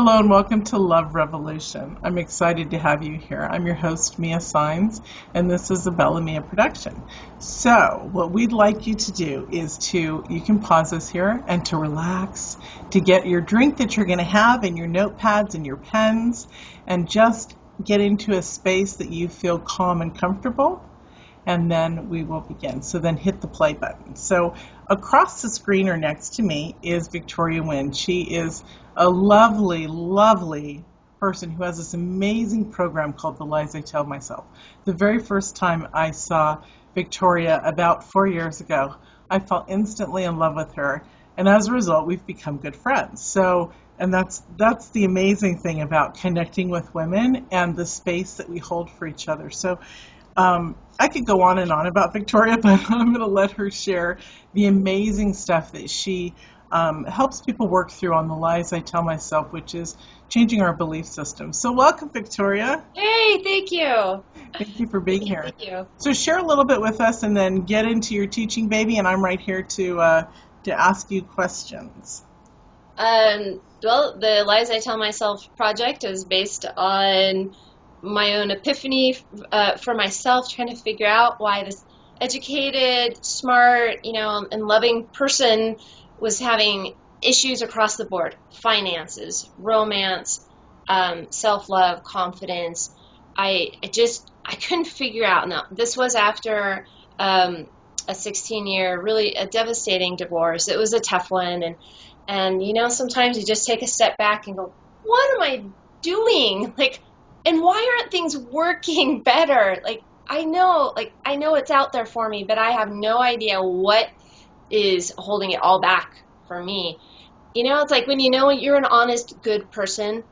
Hello and welcome to Love Revolution. I'm excited to have you here. I'm your host, Mia Saenz, and this is a Bella Mia production. So, what we'd like you to do is you can pause us here and to relax, to get your drink that you're going to have and your notepads and your pens, and just get into a space that you feel calm and comfortable. And then we will begin. So then hit the play button. So across the screen or next to me is Victoria Wynn. She is a lovely, lovely person who has this amazing program called The Lies I Tell Myself. The very first time I saw Victoria about 4 years ago, I fell instantly in love with her. And as a result, we've become good friends. And that's the amazing thing about connecting with women and the space that we hold for each other. So I could go on and on about Victoria, but I'm going to let her share the amazing stuff that she helps people work through on The Lies I Tell Myself, which is changing our belief system. So welcome, Victoria. Hey, thank you. Thank you for being here. Thank you. So share a little bit with us and then get into your teaching, baby, and I'm right here to ask you questions. Well, the Lies I Tell Myself project is based on my own epiphany for myself, trying to figure out why this educated, smart, and loving person was having issues across the board: finances, romance, self-love, confidence. I couldn't figure out. Now, this was after a 16-year, really a devastating divorce. It was a tough one, and sometimes you just take a step back and go, what am I doing? And why aren't things working better? I know it's out there for me, but I have no idea what is holding it all back for me. It's like when you're an honest, good person,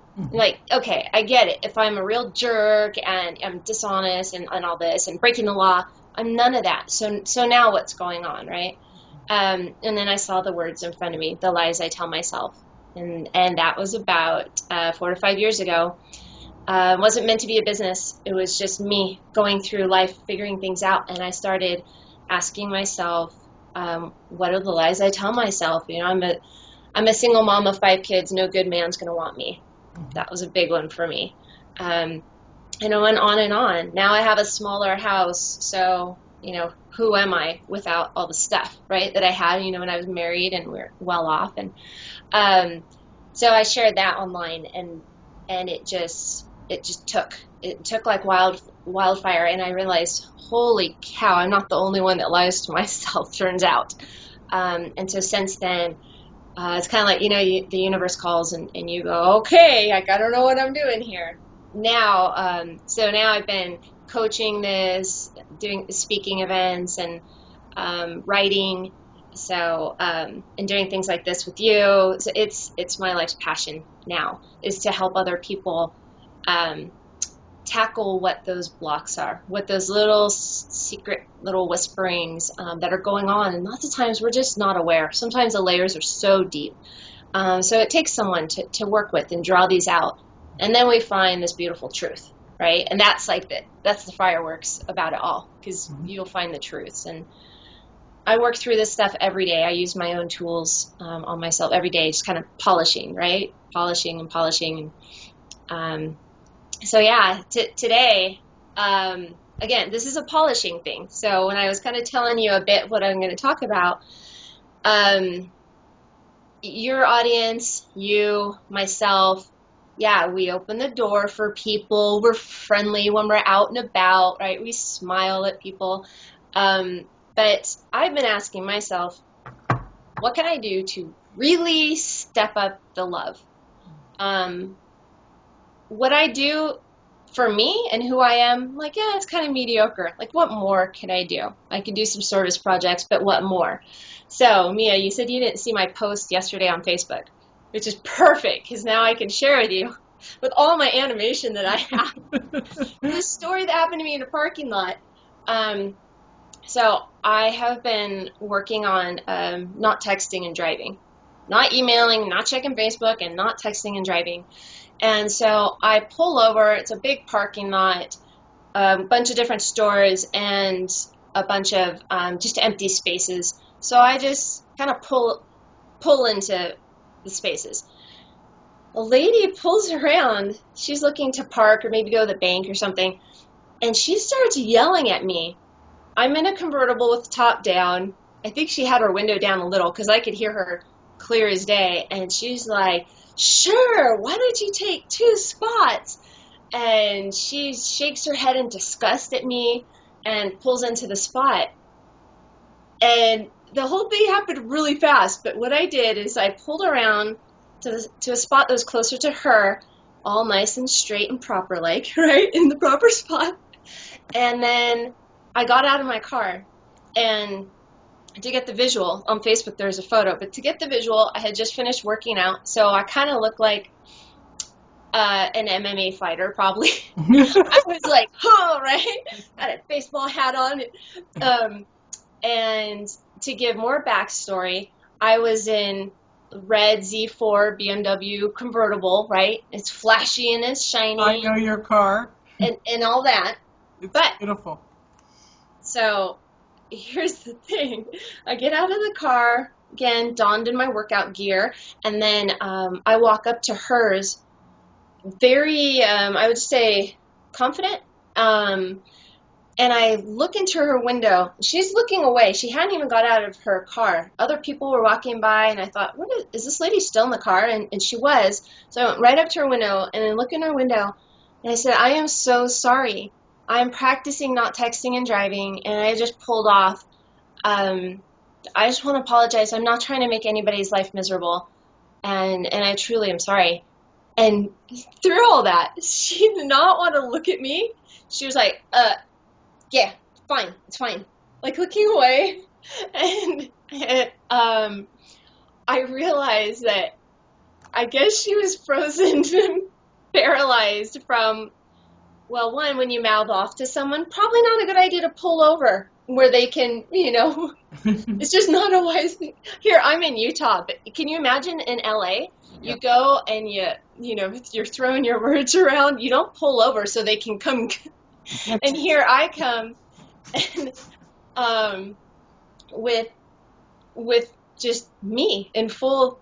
okay, I get it. If I'm a real jerk and I'm dishonest and all this and breaking the law, I'm none of that. So now what's going on, right? And then I saw the words in front of me, The Lies I Tell Myself. And that was about 4 to 5 years ago. It wasn't meant to be a business. It was just me going through life, figuring things out. And I started asking myself, what are the lies I tell myself? I'm a single mom of 5 kids. No good man's going to want me. That was a big one for me. And it went on and on. Now I have a smaller house. So, who am I without all the stuff, right, that I had, when I was married and we're well off. And so I shared that online, and it just took like wildfire, and I realized, holy cow, I'm not the only one that lies to myself, turns out. And so since then, it's kind of like, the universe calls and you go, okay, I don't know what I'm doing here. Now, so now I've been coaching this, doing speaking events and writing, and doing things like this with you. So it's my life's passion now, is to help other people tackle what those blocks are, what those little secret little whisperings that are going on. And lots of times we're just not aware. Sometimes the layers are so deep. So it takes someone to work with and draw these out. And then we find this beautiful truth, right? And that's that's the fireworks about it all, because you'll find the truths. And I work through this stuff every day. I use my own tools on myself every day, just kind of polishing, right? Polishing and polishing. So yeah, today, again, this is a polishing thing. So when I was kind of telling you a bit what I'm going to talk about, your audience, you, myself, yeah, we open the door for people. We're friendly when we're out and about, right? We smile at people. But I've been asking myself, what can I do to really step up the love? What I do for me and who I am, it's kind of mediocre. What more can I do? I can do some service projects, but what more? So, Mia, you said you didn't see my post yesterday on Facebook, which is perfect, because now I can share with you with all my animation that I have. This story that happened to me in a parking lot. So I have been working on not texting and driving, not emailing, not checking Facebook, and not texting and driving. And so I pull over. It's a big parking lot, a bunch of different stores, and a bunch of just empty spaces. So I just kind of pull into the spaces. a lady pulls around. She's looking to park or maybe go to the bank or something. And she starts yelling at me. I'm in a convertible with the top down. I think she had her window down a little because I could hear her clear as day. And she's like, sure, why don't you take 2 spots? And she shakes her head in disgust at me and pulls into the spot. And the whole thing happened really fast. But what I did is I pulled around to a spot that was closer to her, all nice and straight and proper, like, right, in the proper spot. And then I got out of my car, and to get the visual, on Facebook there's a photo, but to get the visual, I had just finished working out, so I kind of looked like an MMA fighter, probably. I was like, oh, right? Had a baseball hat on. And to give more backstory, I was in red Z4 BMW convertible, right? It's flashy and it's shiny. I know your car. And all that. It's but beautiful. So here's the thing. I get out of the car, again, donned in my workout gear, and then I walk up to hers, very, I would say, confident. And I look into her window. She's looking away. She hadn't even got out of her car. Other people were walking by, and I thought, is this lady still in the car? And she was. So I went right up to her window, and I looked in her window, and I said, I am so sorry. I'm practicing not texting and driving, and I just pulled off. I just want to apologize. I'm not trying to make anybody's life miserable, and I truly am sorry. And through all that, she did not want to look at me. She was like, yeah, fine, it's fine. Like, looking away. And I realized that I guess she was frozen, paralyzed from, well, one, when you mouth off to someone, probably not a good idea to pull over where they can, it's just not a wise thing. Here, I'm in Utah, but can you imagine in LA? You Yep. go and you're throwing your words around. You don't pull over so they can come. And here I come, and with just me in full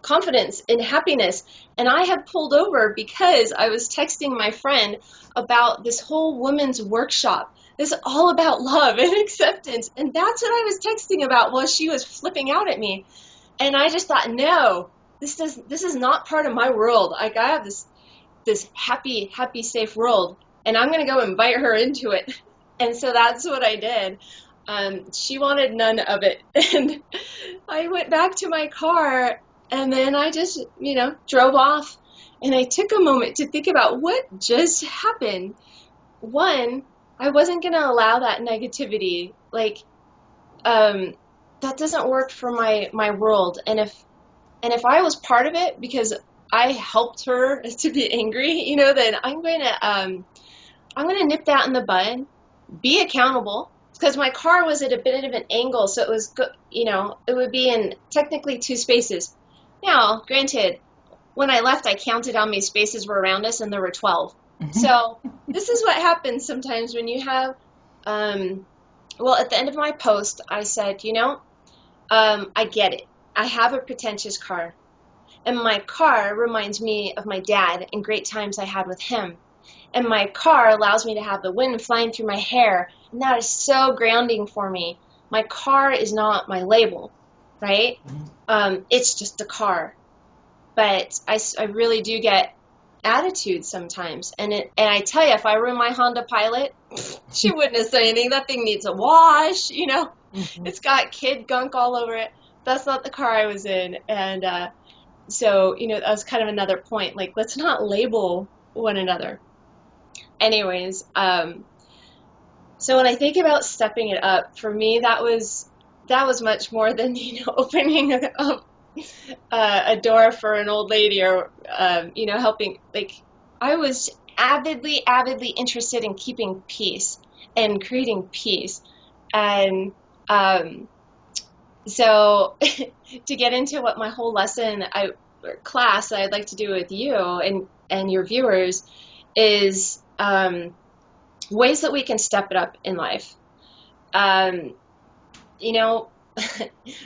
confidence and happiness. And I had pulled over because I was texting my friend about this whole women's workshop. This is all about love and acceptance. And that's what I was texting about while she was flipping out at me. And I just thought, no, this is not part of my world. Like, I have this happy, safe world, and I'm going to go invite her into it. And so that's what I did. She wanted none of it. And I went back to my car, and then I just, drove off. And I took a moment to think about what just happened. One, I wasn't going to allow that negativity. Like, that doesn't work for my world. And if I was part of it because I helped her to be angry, then I'm going to nip that in the bud, be accountable, because my car was at a bit of an angle, so it was, it would be in technically 2 spaces. Now, granted, when I left, I counted how many spaces were around us, and there were 12. So this is what happens sometimes when you have, well, at the end of my post, I said, I get it. I have a pretentious car, and my car reminds me of my dad and great times I had with him. And my car allows me to have the wind flying through my hair, and that is so grounding for me. My car is not my label, right? It's just a car. But I really do get attitude sometimes. And I tell you, if I were in my Honda Pilot, she wouldn't have said anything. That thing needs a wash, It's got kid gunk all over it. That's not the car I was in. And so, that was kind of another point. Like, let's not label one another. Anyways, so when I think about stepping it up, for me, that was much more than, opening a door for an old lady or, helping. Like, I was avidly interested in keeping peace and creating peace. And so to get into what my whole class that I'd like to do with you and your viewers is ways that we can step it up in life.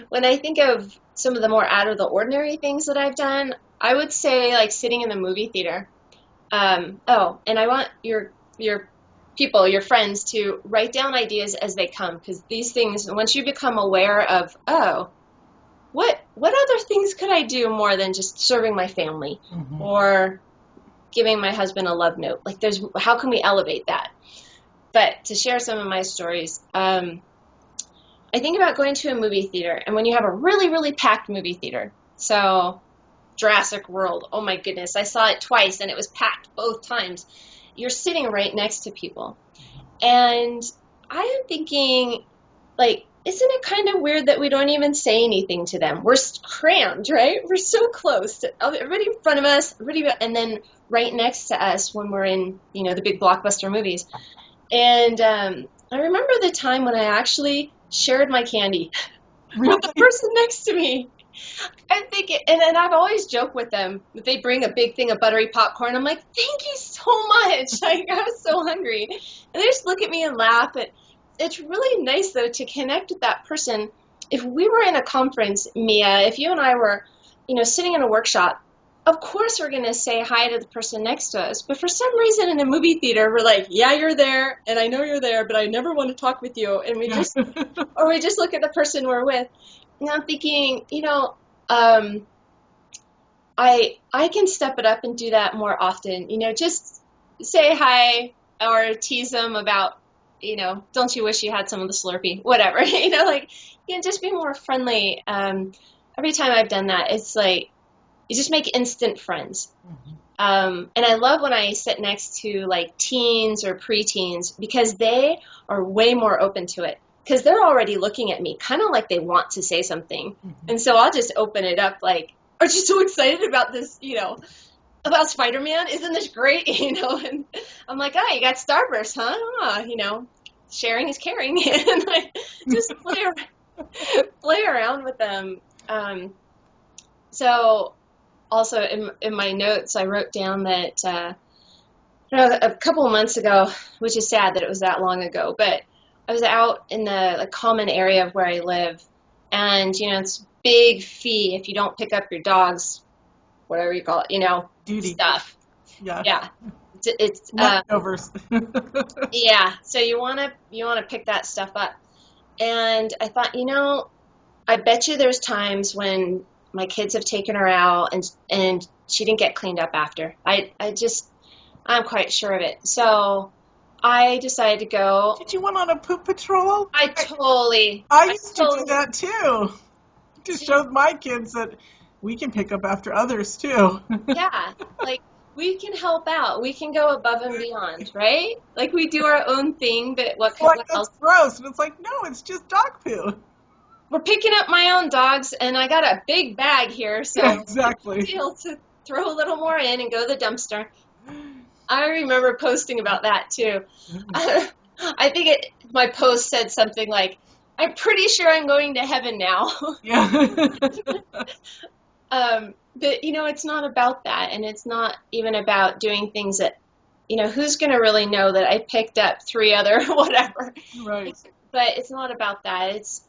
when I think of some of the more out of the ordinary things that I've done, I would say like sitting in the movie theater. Oh, and I want your people, your friends, to write down ideas as they come, because these things, once you become aware of, oh, what other things could I do more than just serving my family or giving my husband a love note? Like, how can we elevate that? But to share some of my stories, I think about going to a movie theater, and when you have a really, really packed movie theater, so Jurassic World, oh my goodness, I saw it twice and it was packed both times. You're sitting right next to people. And I am thinking, like, isn't it kind of weird that we don't even say anything to them? We're crammed, right? We're so close to everybody in front of us, and then right next to us when we're in, the big blockbuster movies. And I remember the time when I actually shared my candy with the person next to me. I think, and I've always joked with them, if they bring a big thing of buttery popcorn, I'm like, thank you so much. Like, I was so hungry. And they just look at me and laugh. It's really nice, though, to connect with that person. If we were in a conference, Mia, if you and I were, sitting in a workshop, of course we're going to say hi to the person next to us. But for some reason in a movie theater, we're like, yeah, you're there, and I know you're there, but I never want to talk with you. And we just look at the person we're with. And I'm thinking, I can step it up and do that more often. Just say hi or tease them about, don't you wish you had some of the Slurpee? Whatever, like, just be more friendly. Every time I've done that, it's like, you just make instant friends. And I love when I sit next to like teens or preteens, because they are way more open to it. Because they're already looking at me kind of like they want to say something. And so I'll just open it up like, aren't you so excited about this, about Spider-Man? Isn't this great? And I'm like, oh, you got Starburst, huh? Sharing is caring. And I just play around with them. So also in my notes, I wrote down that a couple of months ago, which is sad that it was that long ago, but I was out in the common area of where I live, and, it's big fee if you don't pick up your dog's, whatever you call it, duty stuff. Yeah. It's leftovers. Yeah. So you want to pick that stuff up. And I thought, I bet you there's times when my kids have taken her out and she didn't get cleaned up after. I'm quite sure of it. So I decided to go. Did you went on a poop patrol? I used to do that too. To show my kids that we can pick up after others too. Yeah, like we can help out. We can go above and beyond, right? Like we do our own thing, but what else? That's gross. And it's like, no, it's just dog poo. We're picking up my own dogs, and I got a big bag here, so yeah, exactly. Deal to throw a little more in and go to the dumpster. I remember posting about that too. I think my post said something like, I'm pretty sure I'm going to heaven now. Yeah. But, it's not about that. And it's not even about doing things that, who's going to really know that I picked up 3 other whatever. Right. But it's not about that. It's,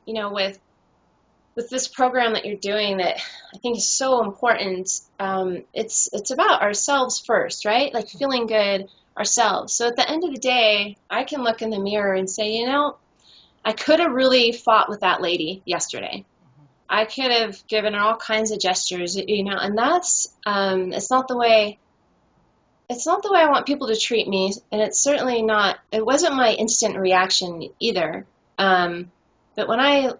with this program that you're doing that I think is so important, it's about ourselves first, right? Like feeling good ourselves. So at the end of the day, I can look in the mirror and say, I could have really fought with that lady yesterday. I could have given her all kinds of gestures, and that's, it's not the way I want people to treat me. And it's certainly not, it wasn't my instant reaction either. But when I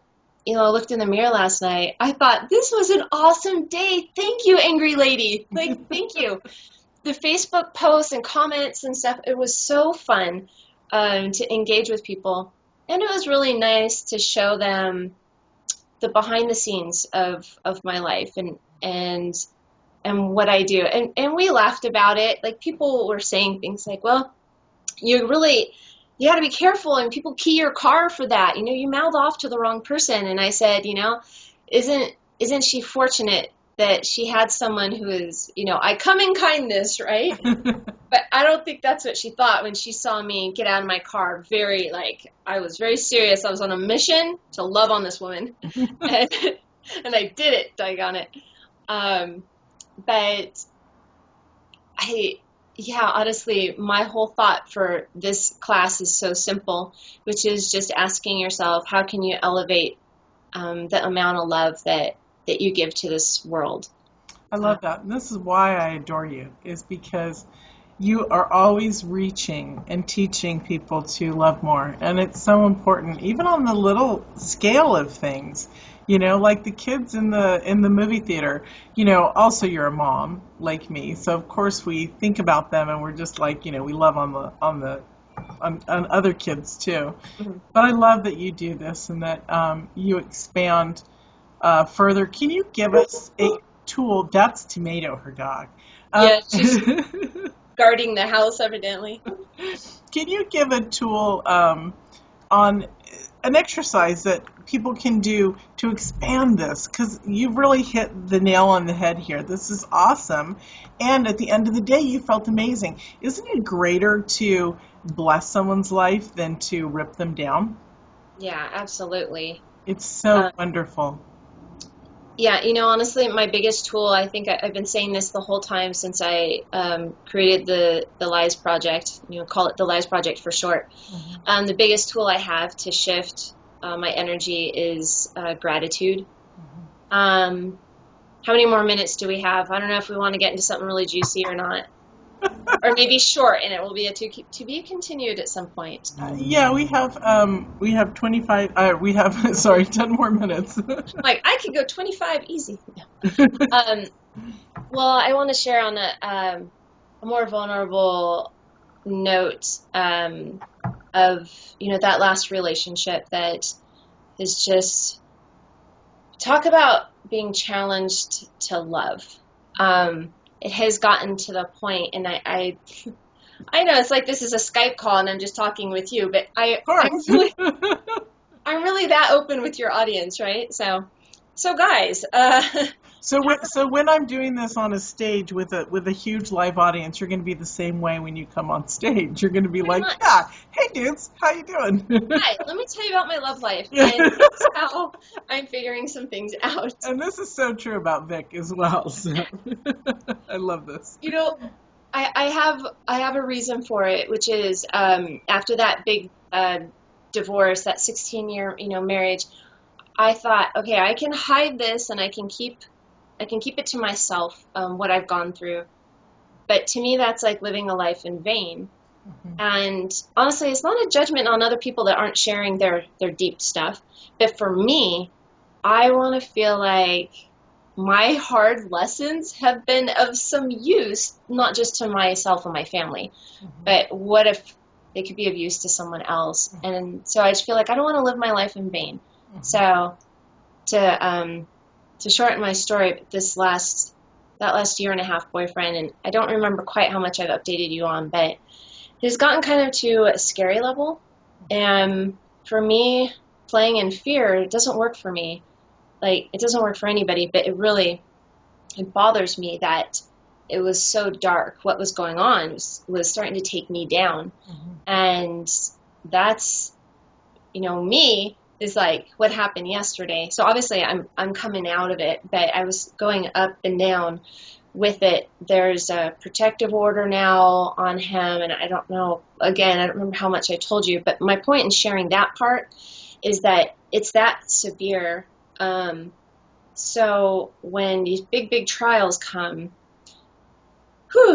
looked in the mirror last night, I thought, this was an awesome day. Thank you, angry lady. Like, thank you. The Facebook posts and comments and stuff, it was so fun to engage with people. And it was really nice to show them the behind the scenes of my life and what I do. And we laughed about it. Like, people were saying things like, well, you got to be careful, and people key your car for that. You mouth off to the wrong person. And I said, isn't she fortunate that she had someone who is, I come in kindness, right? But I don't think that's what she thought when she saw me get out of my car. I was very serious. I was on a mission to love on this woman. And I did it, doggone it. But honestly, my whole thought for this class is so simple, which is just asking yourself, how can you elevate the amount of love that you give to this world? I love that. And this is why I adore you, is because you are always reaching and teaching people to love more. And it's so important, even on the little scale of things, like the kids in the movie theater. Also you're a mom like me. So of course we think about them and we're just like, we love on other kids too. Mm-hmm. But I love that you do this and that you expand further. Can you give us a tool? That's Tomato, her dog. Yeah, she's guarding the house, evidently. Can you give a tool on an exercise that people can do to expand this? Because you've really hit the nail on the head here. This is awesome. And at the end of the day, you felt amazing. Isn't it greater to bless someone's life than to rip them down? Yeah, absolutely. It's so wonderful. Yeah, honestly, my biggest tool, I think I've been saying this the whole time since I created the Lies Project, call it the Lies Project for short. Mm-hmm. The biggest tool I have to shift my energy is gratitude. Mm-hmm. How many more minutes do we have? I don't know if we want to get into something really juicy or not. Or maybe short, and it will be to be continued at some point. Yeah, we have 25. We have 10 more minutes. I could go 25 easy. Well, I want to share on a more vulnerable note of that last relationship that is just talk about being challenged to love. It has gotten to the point, and I know it's like this is a Skype call and I'm just talking with you, but I'm really that open with your audience, right? So guys. So when I'm doing this on a stage with a huge live audience, you're going to be the same way when you come on stage. You're going to be pretty like, much. Yeah, hey dudes, how you doing? Hi, let me tell you about my love life and how I'm figuring some things out. And this is so true about Vic as well. So I love this. I have a reason for it, which is after that big divorce, that 16-year marriage, I thought, okay, I can hide this and I can keep it to myself, what I've gone through. But to me, that's like living a life in vain. Mm-hmm. And honestly, it's not a judgment on other people that aren't sharing their deep stuff. But for me, I want to feel like my hard lessons have been of some use, not just to myself and my family, mm-hmm. but what if they could be of use to someone else? Mm-hmm. And so I just feel like I don't want to live my life in vain. Mm-hmm. So to shorten my story, that last year and a half boyfriend, and I don't remember quite how much I've updated you on, but it has gotten kind of to a scary level. And for me, playing in fear, it doesn't work for me. Like, it doesn't work for anybody, but it bothers me that it was so dark. What was going on was starting to take me down. Mm-hmm. And that's, me is like what happened yesterday. So obviously I'm coming out of it, but I was going up and down with it. There's a protective order now on him, and I don't know, again, I don't remember how much I told you, but my point in sharing that part is that it's that severe. So when these big trials come,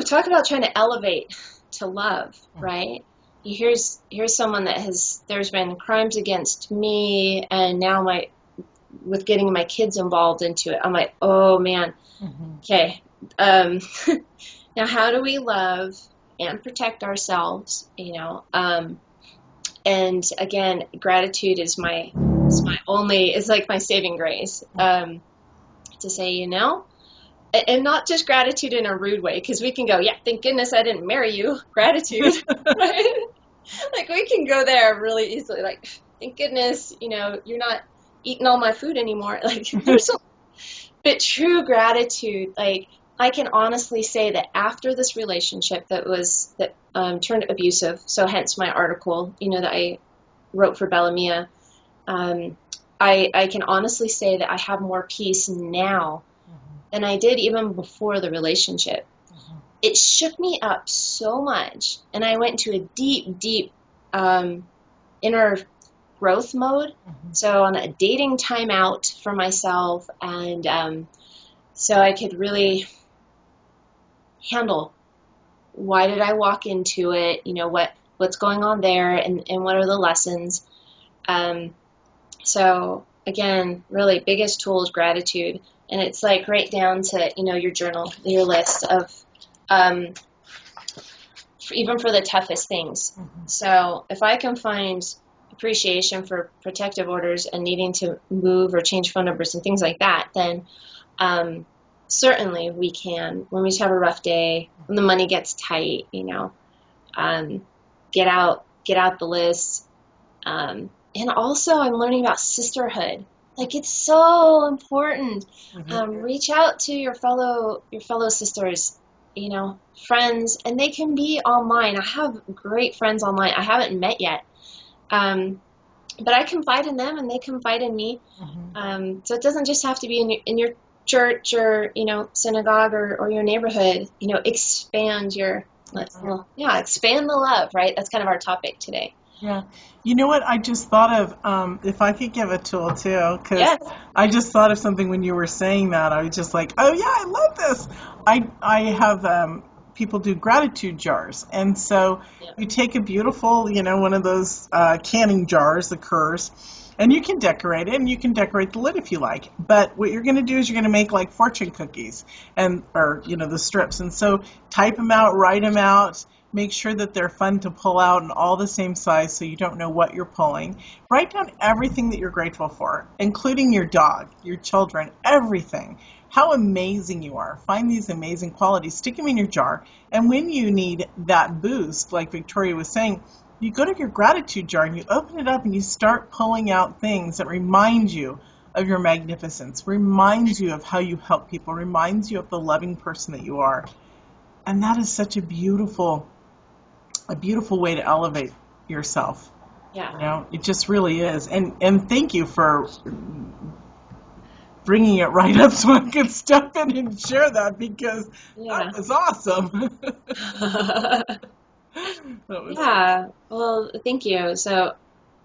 talk about trying to elevate to love, right? Here's someone there's been crimes against me, and now with getting my kids involved into it, I'm like, oh man, mm-hmm. Okay. Now how do we love and protect ourselves? And again, gratitude is it's like my saving grace. To say, and not just gratitude in a rude way, because we can go, yeah, thank goodness I didn't marry you, gratitude, right? Like, we can go there really easily, like, thank goodness, you're not eating all my food anymore. Like, But true gratitude, like I can honestly say that after this relationship that turned abusive, so hence my article, that I wrote for Bellamia, I can honestly say that I have more peace now than I did even before the relationship. It shook me up so much, and I went into a deep, deep inner growth mode. So on a dating timeout for myself, and so I could really handle why did I walk into it, what's going on there, and what are the lessons. So again, really biggest tool is gratitude, and it's like right down to your journal, your list of even for the toughest things. So if I can find appreciation for protective orders and needing to move or change phone numbers and things like that, then certainly we can, when we just have a rough day, when the money gets tight, get out the list. And also I'm learning about sisterhood. Like, it's so important. Reach out to your fellow sisters, friends, and they can be online. I have great friends online I haven't met yet. But I confide in them and they confide in me. So it doesn't just have to be in your church or, synagogue or your neighborhood. Expand expand the love, right? That's kind of our topic today. Yeah. You know what? I just thought of, if I could give a tool too, because I just thought of something when you were saying that. I was just like, oh yeah, I love this. I have people do gratitude jars. And so you take a beautiful, one of those canning jars, the Kerrs, and you can decorate it, and you can decorate the lid if you like. But what you're going to do is you're going to make like fortune cookies or the strips. And so type them out, write them out. Make sure that they're fun to pull out and all the same size so you don't know what you're pulling. Write down everything that you're grateful for, including your dog, your children, everything. How amazing you are. Find these amazing qualities. Stick them in your jar. And when you need that boost, like Victoria was saying, you go to your gratitude jar and you open it up and you start pulling out things that remind you of your magnificence, reminds you of how you help people, reminds you of the loving person that you are. And that is such a beautiful way to elevate yourself. Yeah. It just really is. And thank you for bringing it right up so I could step in and share that, because that was awesome. Well, thank you. So,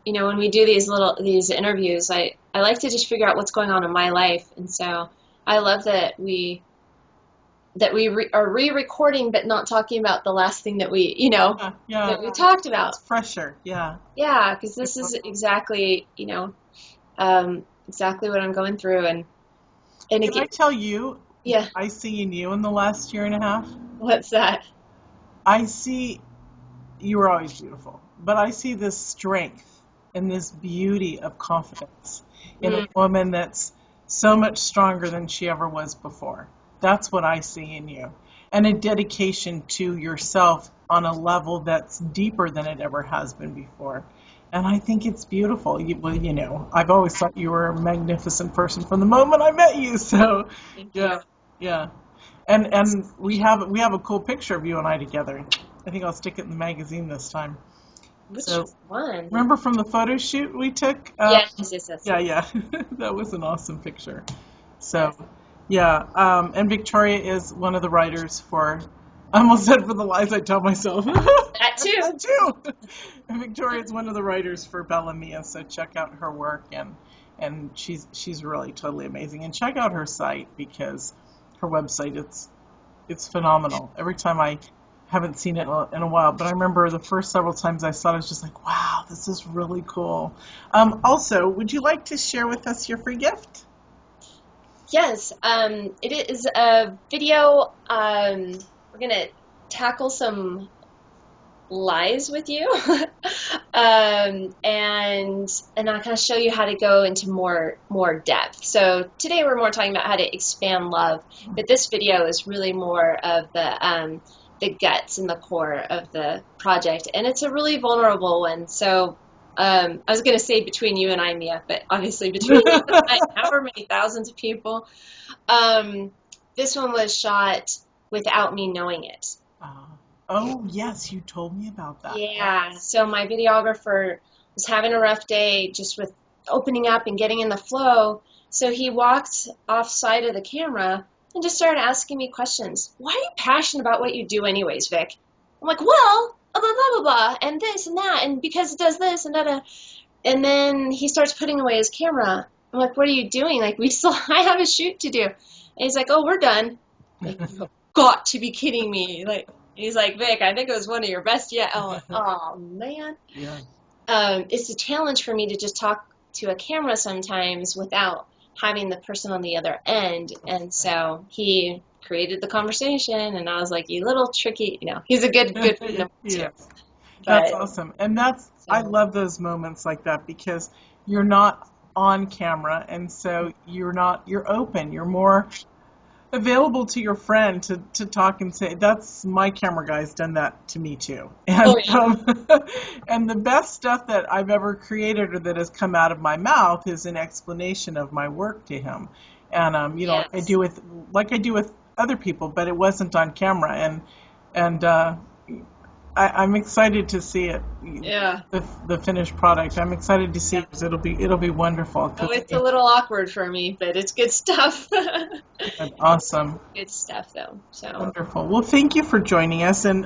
when we do these interviews, I like to just figure out what's going on in my life. And so I love that we are re-recording, but not talking about the last thing that we, that we talked about. It's fresher, yeah. Yeah, because this is exactly, exactly what I'm going through. And Can I tell you, I see in you in the last year and a half? What's that? I see, you were always beautiful, but I see this strength and this beauty of confidence in a woman that's so much stronger than she ever was before. That's what I see in you. And a dedication to yourself on a level that's deeper than it ever has been before. And I think it's beautiful. I've always thought you were a magnificent person from the moment I met you. So, yeah. And we have a cool picture of you and I together. I think I'll stick it in the magazine this time. Which one? Remember from the photo shoot we took? Yes. Yeah. That was an awesome picture. So... Yeah, and Victoria is one of the writers for, I almost said for the lies I tell myself. That too. That too. And Victoria is one of the writers for Bellamia, so check out her work, and she's really totally amazing. And check out her site, because her website, it's phenomenal. Every time I haven't seen it in a while, but I remember the first several times I saw it, I was just like, wow, this is really cool. Also, would you like to share with us your free gift? Yes, it is a video. We're going to tackle some lies with you, and I kind of show you how to go into more depth. So today we're more talking about how to expand love, but this video is really more of the guts and the core of the project, and it's a really vulnerable one. So I was going to say between you and I, Mia, but obviously between you and I, however many thousands of people. This one was shot without me knowing it. Oh, yes, you told me about that. Yeah, so my videographer was having a rough day just with opening up and getting in the flow. So he walked off side of the camera and just started asking me questions. Why are you passionate about what you do anyways, Vic? I'm like, well, blah, blah, blah, blah, blah, and this and that, and because it does this and da. And then he starts putting away his camera. I'm like, what are you doing? Like, I have a shoot to do. And he's like, oh, we're done. Like, you've got to be kidding me. Like, he's like, Vic, I think it was one of your best yet. I'm like, oh, man. Yeah. It's a challenge for me to just talk to a camera sometimes without having the person on the other end. And so he created the conversation, and I was like, you little tricky, he's a good friend of mine too. Yes. That's awesome. And I love those moments like that because you're not on camera, and so you're open, you're more available to your friend to talk and say, that's my camera guy's done that to me too. And, and the best stuff that I've ever created or that has come out of my mouth is an explanation of my work to him. And, Yes. I do with other people, but it wasn't on camera. And I'm excited to see it. Yeah. The finished product. I'm excited to see it because it'll be wonderful. Oh, it's a little awkward for me, but it's good stuff. Awesome. Good stuff, though. So Wonderful. Well, thank you for joining us, and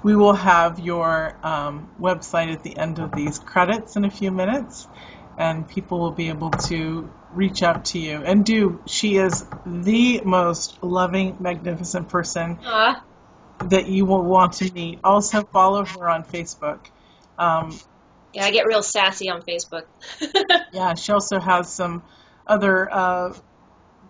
we will have your website at the end of these credits in a few minutes, and people will be able to reach out to you. And she is the most loving, magnificent person that you will want to meet. Also, follow her on Facebook. Yeah, I get real sassy on Facebook. Yeah, she also has some other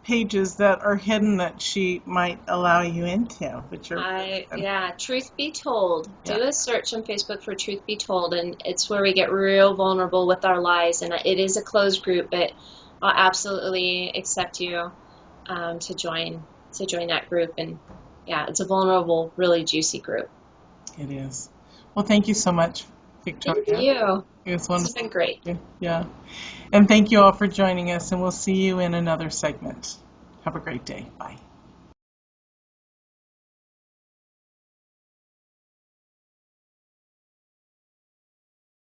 pages that are hidden that she might allow you into. Which are Truth Be Told. Do a search on Facebook for Truth Be Told, and it's where we get real vulnerable with our lives. And it is a closed group, but I'll absolutely accept you to join that group. And yeah, it's a vulnerable, really juicy group. It is. Well, thank you so much, Victoria. Thank you. It was wonderful. It's been great. Yeah. And thank you all for joining us, and we'll see you in another segment. Have a great day. Bye.